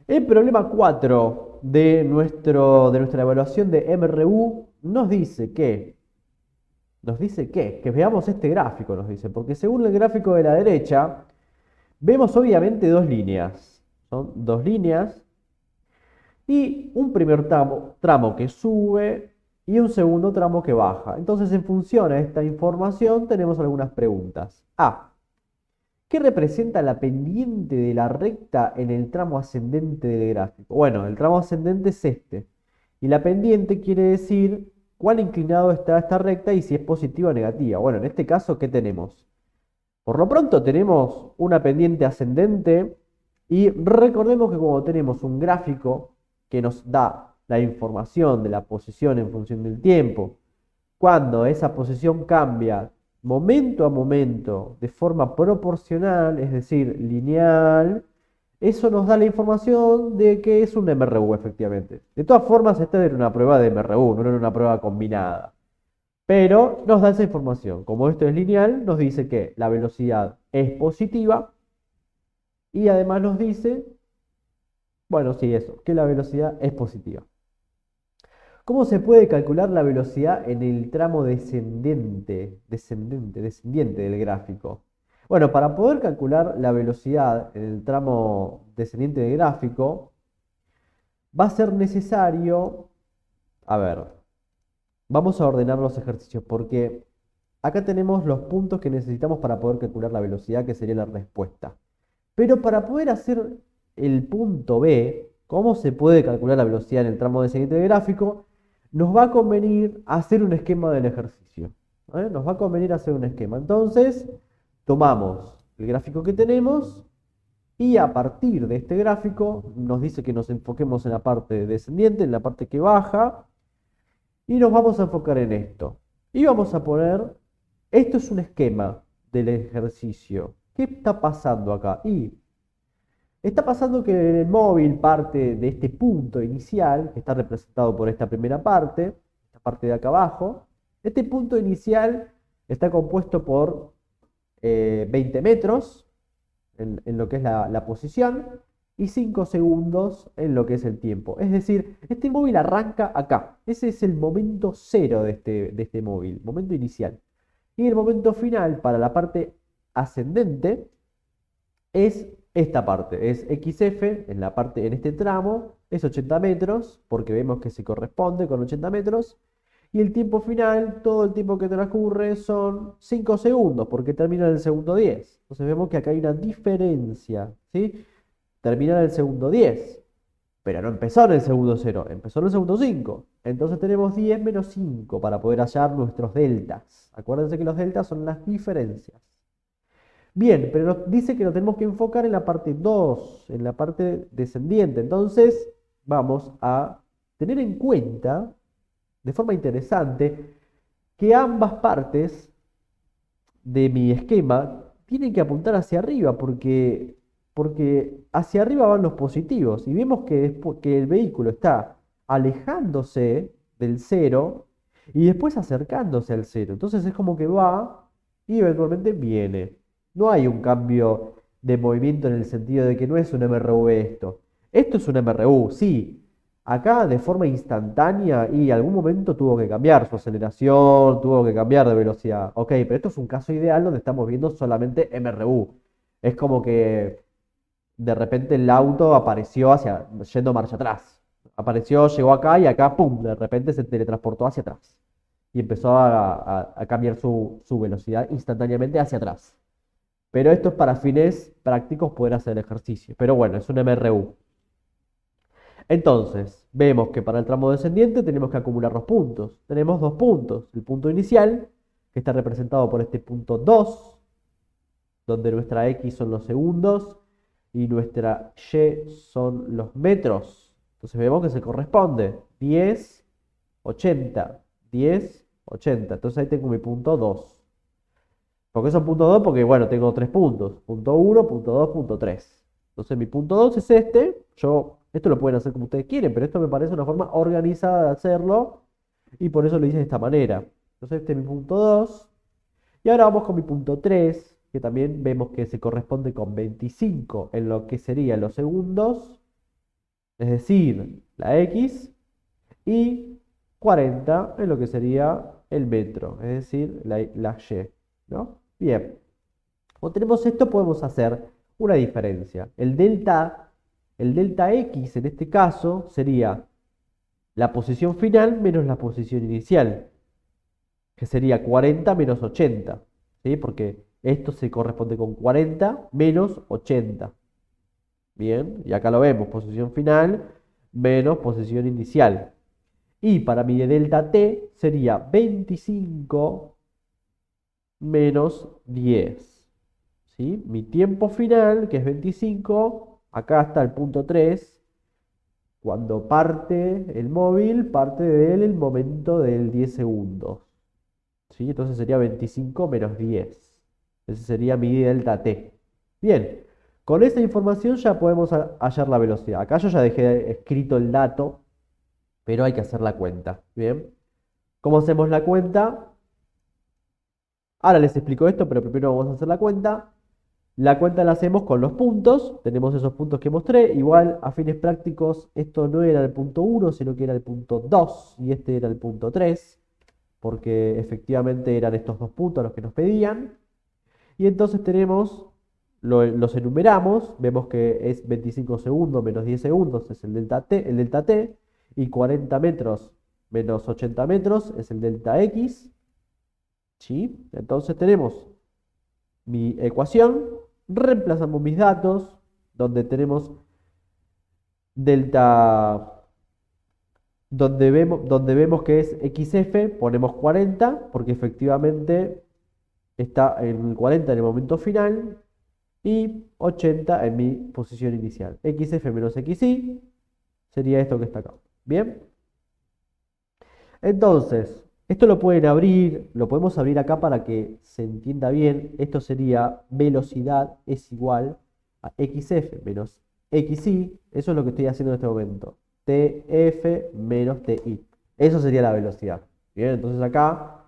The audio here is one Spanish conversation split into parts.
El problema 4 de nuestra evaluación de MRU que veamos este gráfico, nos dice, porque según el gráfico de la derecha, vemos obviamente dos líneas. Son dos líneas y un primer tramo que sube y un segundo tramo que baja. Entonces, en función a esta información, tenemos algunas preguntas. A. ¿Qué representa la pendiente de la recta en el tramo ascendente del gráfico? Bueno, el tramo ascendente es este. Y la pendiente quiere decir cuán inclinado está esta recta y si es positiva o negativa. Bueno, en este caso, ¿qué tenemos? Por lo pronto tenemos una pendiente ascendente y recordemos que cuando tenemos un gráfico que nos da la información de la posición en función del tiempo, cuando esa posición cambia momento a momento de forma proporcional, es decir, lineal, eso nos da la información de que es un MRU efectivamente. De todas formas, esta era una prueba de MRU, no era una prueba combinada. Pero nos da esa información. Como esto es lineal, nos dice que la velocidad es positiva y además nos dice, bueno, sí, eso, que la velocidad es positiva. ¿Cómo se puede calcular la velocidad en el tramo descendiente del gráfico? Bueno, para poder calcular la velocidad en el tramo descendiente del gráfico, va a ser necesario, a ver, vamos a ordenar los ejercicios porque acá tenemos los puntos que necesitamos para poder calcular la velocidad, que sería la respuesta. Pero para poder hacer el punto B, ¿cómo se puede calcular la velocidad en el tramo descendente del gráfico? Nos va a convenir hacer un esquema del ejercicio. Nos va a convenir hacer un esquema. Entonces, tomamos el gráfico que tenemos y a partir de este gráfico nos dice que nos enfoquemos en la parte descendiente, en la parte que baja, y nos vamos a enfocar en esto. Y vamos a poner, esto es un esquema del ejercicio. ¿Qué está pasando acá? Y está pasando que el móvil parte de este punto inicial, que está representado por esta primera parte, esta parte de acá abajo. Este punto inicial está compuesto por 20 metros en lo que es la posición y 5 segundos en lo que es el tiempo. Es decir, este móvil arranca acá. Ese es el momento cero de este móvil, momento inicial. Y el momento final para la parte ascendente es esta parte, es XF en la parte, en este tramo, es 80 metros, porque vemos que se corresponde con 80 metros, y el tiempo final, todo el tiempo que transcurre son 5 segundos, porque termina en el segundo 10. Entonces vemos que acá hay una diferencia, ¿sí? Termina en el segundo 10, pero no empezó en el segundo 0, empezó en el segundo 5. Entonces tenemos 10 menos 5 para poder hallar nuestros deltas. Acuérdense que los deltas son las diferencias. Bien, pero nos dice que nos tenemos que enfocar en la parte 2, en la parte descendiente. Entonces, vamos a tener en cuenta, de forma interesante, que ambas partes de mi esquema tienen que apuntar hacia arriba, porque hacia arriba van los positivos. Y vemos que el vehículo está alejándose del cero y después acercándose al cero. Entonces es como que va y eventualmente viene. No hay un cambio de movimiento en el sentido de que no es un MRV esto. Esto es un MRU, sí. Acá de forma instantánea y algún momento tuvo que cambiar su aceleración, tuvo que cambiar de velocidad. Ok, pero esto es un caso ideal donde estamos viendo solamente MRU. Es como que de repente el auto apareció yendo marcha atrás. Apareció, llegó acá y acá, ¡pum! De repente se teletransportó hacia atrás. Y empezó a cambiar su velocidad instantáneamente hacia atrás. Pero esto es para fines prácticos poder hacer el ejercicio. Pero bueno, es un MRU. Entonces, vemos que para el tramo descendiente tenemos que acumular los puntos. Tenemos dos puntos. El punto inicial, que está representado por este punto 2, donde nuestra X son los segundos y nuestra Y son los metros. Entonces vemos que se corresponde 10, 80, 10, 80. Entonces ahí tengo mi punto 2. ¿Por qué son punto 2? Porque, bueno, tengo tres puntos. Punto 1, punto 2, punto 3. Entonces mi punto 2 es este. Esto lo pueden hacer como ustedes quieren, pero esto me parece una forma organizada de hacerlo. Y por eso lo hice de esta manera. Entonces este es mi punto 2. Y ahora vamos con mi punto 3, que también vemos que se corresponde con 25 en lo que serían los segundos es decir, la X, y 40 es lo que sería el metro, es decir, la Y, ¿no? Bien, como tenemos esto, podemos hacer una diferencia. El delta X en este caso sería la posición final menos la posición inicial, que sería 40 menos 80, ¿sí? Porque esto se corresponde con 40 menos 80. Bien, y acá lo vemos, posición final menos posición inicial. Y para mi delta t sería 25 menos 10. ¿Sí? Mi tiempo final, que es 25, acá está el punto 3. Cuando parte el móvil, parte de él el momento del 10 segundos. ¿Sí? Entonces sería 25 menos 10. Ese sería mi delta t. Bien, con esa información ya podemos hallar la velocidad. Acá yo ya dejé escrito el dato, pero hay que hacer la cuenta. Bien, ¿cómo hacemos la cuenta? Ahora les explico esto, pero primero vamos a hacer la cuenta. La cuenta la hacemos con los puntos, tenemos esos puntos que mostré, igual a fines prácticos esto no era el punto 1, sino que era el punto 2 y este era el punto 3, porque efectivamente eran estos dos puntos los que nos pedían. Y entonces tenemos, los enumeramos, vemos que es 25 segundos menos 10 segundos es el delta t, y 40 metros menos 80 metros es el delta x. ¿Sí? Entonces tenemos mi ecuación, reemplazamos mis datos, donde tenemos delta, donde vemos que es xf, ponemos 40, porque efectivamente está en 40 en el momento final, y 80 en mi posición inicial. xf menos xy sería esto que está acá. Bien, entonces, esto lo pueden abrir, lo podemos abrir acá para que se entienda bien. Esto sería velocidad es igual a xf menos xy. Eso es lo que estoy haciendo en este momento. tf menos ti. Eso sería la velocidad. Bien, entonces acá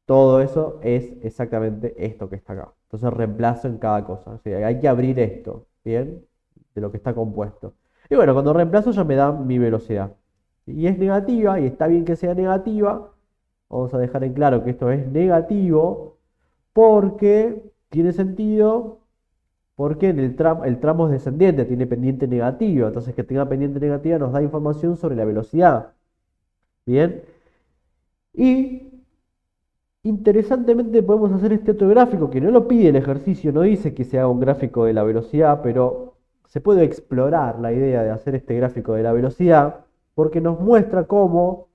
todo eso es exactamente esto que está acá. Entonces reemplazo en cada cosa. O sea, hay que abrir esto, ¿bien? De lo que está compuesto. Y bueno, cuando reemplazo ya me da mi velocidad. Y es negativa, y está bien que sea negativa. Vamos a dejar en claro que esto es negativo porque tiene sentido, porque en el tramo es descendiente, tiene pendiente negativa. Entonces que tenga pendiente negativa nos da información sobre la velocidad. Bien. Y interesantemente podemos hacer este otro gráfico que no lo pide el ejercicio, no dice que se haga un gráfico de la velocidad, pero se puede explorar la idea de hacer este gráfico de la velocidad porque nos muestra cómo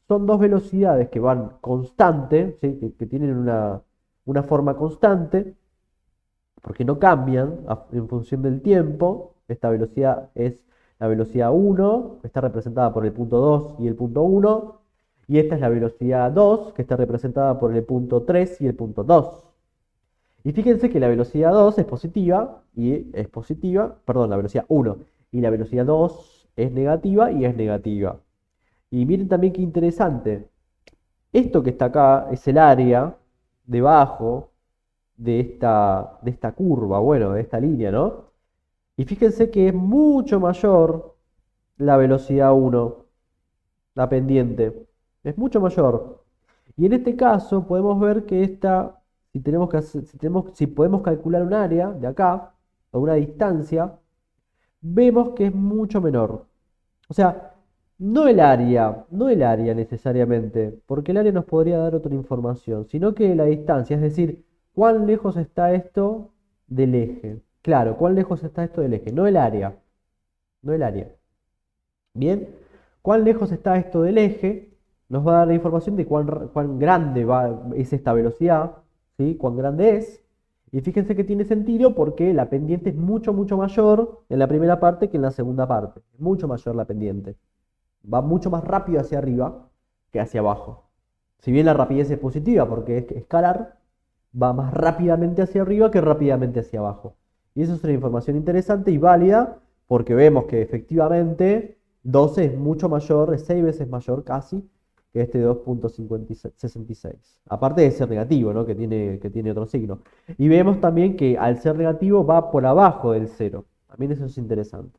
son dos velocidades que van constante, ¿sí? que tienen una forma constante, porque no cambian en función del tiempo. Esta velocidad es la velocidad 1, que está representada por el punto 2 y el punto 1. Y esta es la velocidad 2, que está representada por el punto 3 y el punto 2. Y fíjense que la velocidad 2 es positiva, perdón, la velocidad 1 y la velocidad 2 es negativa y es negativa. Y miren también qué interesante. Esto que está acá es el área debajo de esta curva, bueno, de esta línea, ¿no? Y fíjense que es mucho mayor la velocidad 1, la pendiente. Es mucho mayor. Y en este caso podemos ver que si tenemos que si podemos calcular un área de acá, o una distancia, vemos que es mucho menor. O sea, no el área necesariamente, porque el área nos podría dar otra información, sino que la distancia, es decir, cuán lejos está esto del eje. Claro, cuán lejos está esto del eje, no el área, no el área. Bien, cuán lejos está esto del eje nos va a dar la información de cuán grande es esta velocidad, ¿sí? Cuán grande es. Y fíjense que tiene sentido porque la pendiente es mucho, mucho mayor en la primera parte que en la segunda parte. Es mucho mayor la pendiente. Va mucho más rápido hacia arriba que hacia abajo. Si bien la rapidez es positiva porque es escalar, va más rápidamente hacia arriba que rápidamente hacia abajo. Y eso es una información interesante y válida porque vemos que efectivamente 12 es mucho mayor, es 6 veces mayor casi que este 2.66. Aparte de ser negativo, ¿no? que tiene otro signo. Y vemos también que al ser negativo va por abajo del cero. También eso es interesante.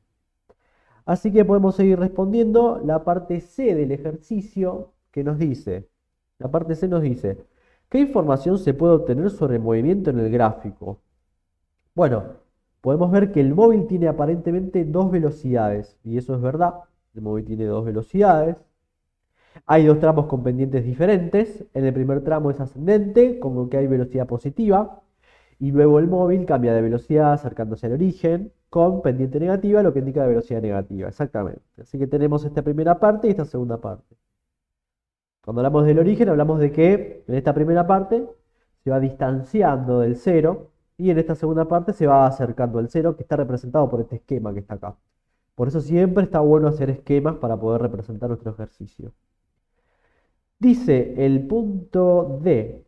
Así que podemos seguir respondiendo la parte C del ejercicio que nos dice, la parte C nos dice, ¿qué información se puede obtener sobre el movimiento en el gráfico? Bueno, podemos ver que el móvil tiene aparentemente dos velocidades, y eso es verdad, el móvil tiene dos velocidades. Hay dos tramos con pendientes diferentes, en el primer tramo es ascendente, como que hay velocidad positiva, y luego el móvil cambia de velocidad acercándose al origen con pendiente negativa, lo que indica velocidad negativa, exactamente. Así que tenemos esta primera parte y esta segunda parte. Cuando hablamos del origen, hablamos de que en esta primera parte se va distanciando del cero y en esta segunda parte se va acercando al cero, que está representado por este esquema que está acá. Por eso siempre está bueno hacer esquemas para poder representar nuestro ejercicio. Dice el punto D,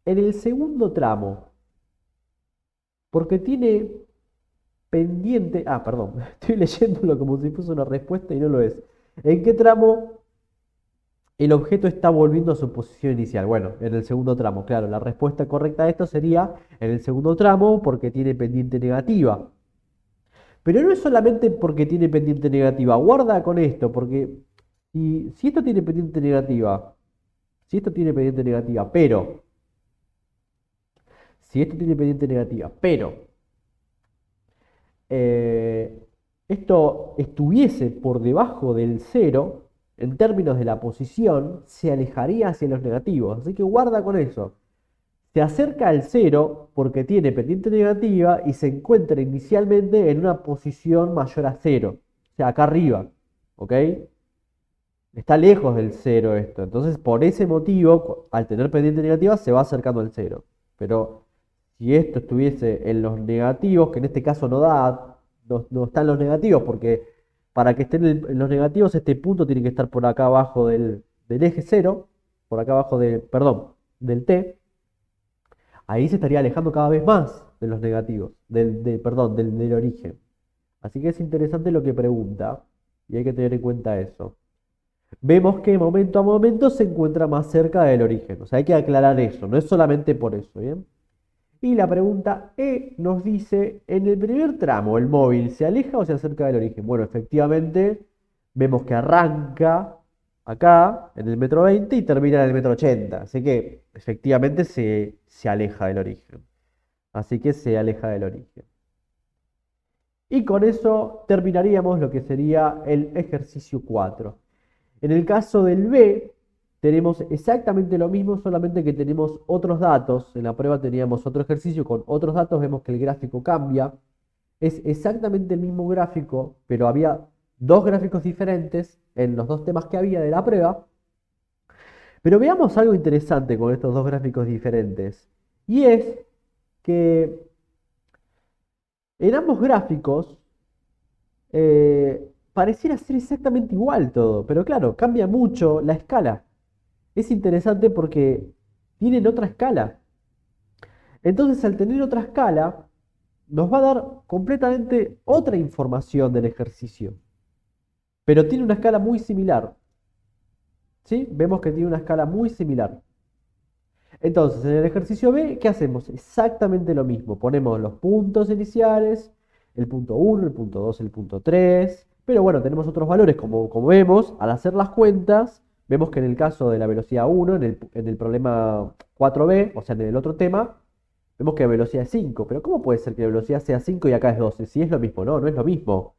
en el segundo tramo, porque tiene pendiente, perdón, estoy leyéndolo como si fuese una respuesta y no lo es. ¿En qué tramo el objeto está volviendo a su posición inicial? Bueno, en el segundo tramo, claro, la respuesta correcta a esto sería en el segundo tramo porque tiene pendiente negativa. Pero no es solamente porque tiene pendiente negativa, guarda con esto, porque si esto tiene pendiente negativa, si esto tiene pendiente negativa, pero, si esto tiene pendiente negativa, pero eh, esto estuviese por debajo del cero, en términos de la posición, se alejaría hacia los negativos. Así que guarda con eso. Se acerca al cero porque tiene pendiente negativa y se encuentra inicialmente en una posición mayor a cero. O sea, acá arriba. ¿Ok? Está lejos del cero esto. Entonces, por ese motivo, al tener pendiente negativa, se va acercando al cero. Pero si esto estuviese en los negativos, que en este caso no están los negativos, porque para que estén en los negativos, este punto tiene que estar por acá abajo del eje cero, por acá abajo perdón, del t. Ahí se estaría alejando cada vez más de los negativos, perdón, del origen. Así que es interesante lo que pregunta y hay que tener en cuenta eso. Vemos que momento a momento se encuentra más cerca del origen. O sea, hay que aclarar eso, no es solamente por eso, ¿bien? Y la pregunta E nos dice, en el primer tramo, ¿el móvil se aleja o se acerca del origen? Bueno, efectivamente, vemos que arranca acá, en el metro 20, y termina en el metro 80. Así que, efectivamente, se aleja del origen. Así que se aleja del origen. Y con eso terminaríamos lo que sería el ejercicio 4. En el caso del B, tenemos exactamente lo mismo, solamente que tenemos otros datos. En la prueba teníamos otro ejercicio con otros datos, vemos que el gráfico cambia. Es exactamente el mismo gráfico, pero había dos gráficos diferentes en los dos temas que había de la prueba. Pero veamos algo interesante con estos dos gráficos diferentes. Y es que en ambos gráficos pareciera ser exactamente igual todo, pero claro, cambia mucho la escala. Es interesante porque tienen otra escala. Entonces, al tener otra escala, nos va a dar completamente otra información del ejercicio. Pero tiene una escala muy similar. ¿Sí? Vemos que tiene una escala muy similar. Entonces, en el ejercicio B, ¿qué hacemos? Exactamente lo mismo. Ponemos los puntos iniciales, el punto 1, el punto 2, el punto 3. Pero bueno, tenemos otros valores, como vemos, al hacer las cuentas, vemos que en el caso de la velocidad 1, en el problema 4B, o sea, en el otro tema, vemos que la velocidad es 5. Pero ¿cómo puede ser que la velocidad sea 5 y acá es 12? Si es lo mismo, no, no es lo mismo.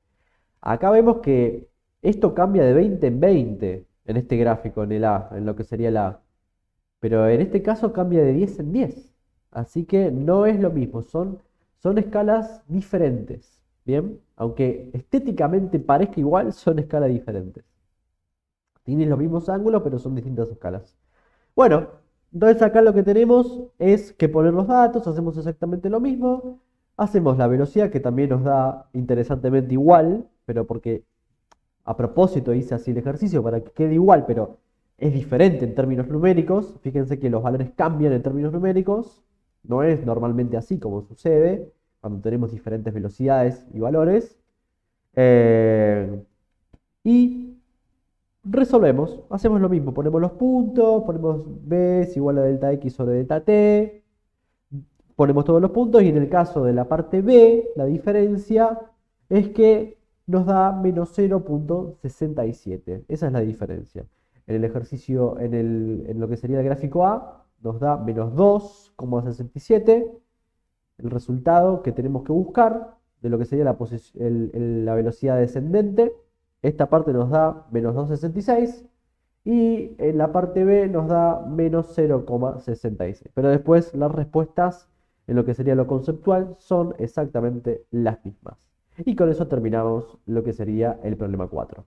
Acá vemos que esto cambia de 20 en 20 en este gráfico, en el A, en lo que sería el A. Pero en este caso cambia de 10 en 10. Así que no es lo mismo, son escalas diferentes. Bien, aunque estéticamente parezca igual, son escalas diferentes. Tienen los mismos ángulos, pero son distintas escalas. Bueno, entonces acá lo que tenemos es que poner los datos, hacemos exactamente lo mismo. Hacemos la velocidad, que también nos da interesantemente igual, pero porque a propósito hice así el ejercicio para que quede igual, pero es diferente en términos numéricos. Fíjense que los valores cambian en términos numéricos. No es normalmente así como sucede cuando tenemos diferentes velocidades y valores. Y resolvemos. Hacemos lo mismo. Ponemos los puntos. Ponemos b es igual a delta x sobre delta t. Ponemos todos los puntos. Y en el caso de la parte b, la diferencia es que nos da menos 0,67. Esa es la diferencia. En el ejercicio, en lo que sería el gráfico A, nos da menos 2,67. El resultado que tenemos que buscar de lo que sería la velocidad descendente. Esta parte nos da menos 2,66 y en la parte B nos da menos 0,66. Pero después las respuestas en lo que sería lo conceptual son exactamente las mismas. Y con eso terminamos lo que sería el problema 4.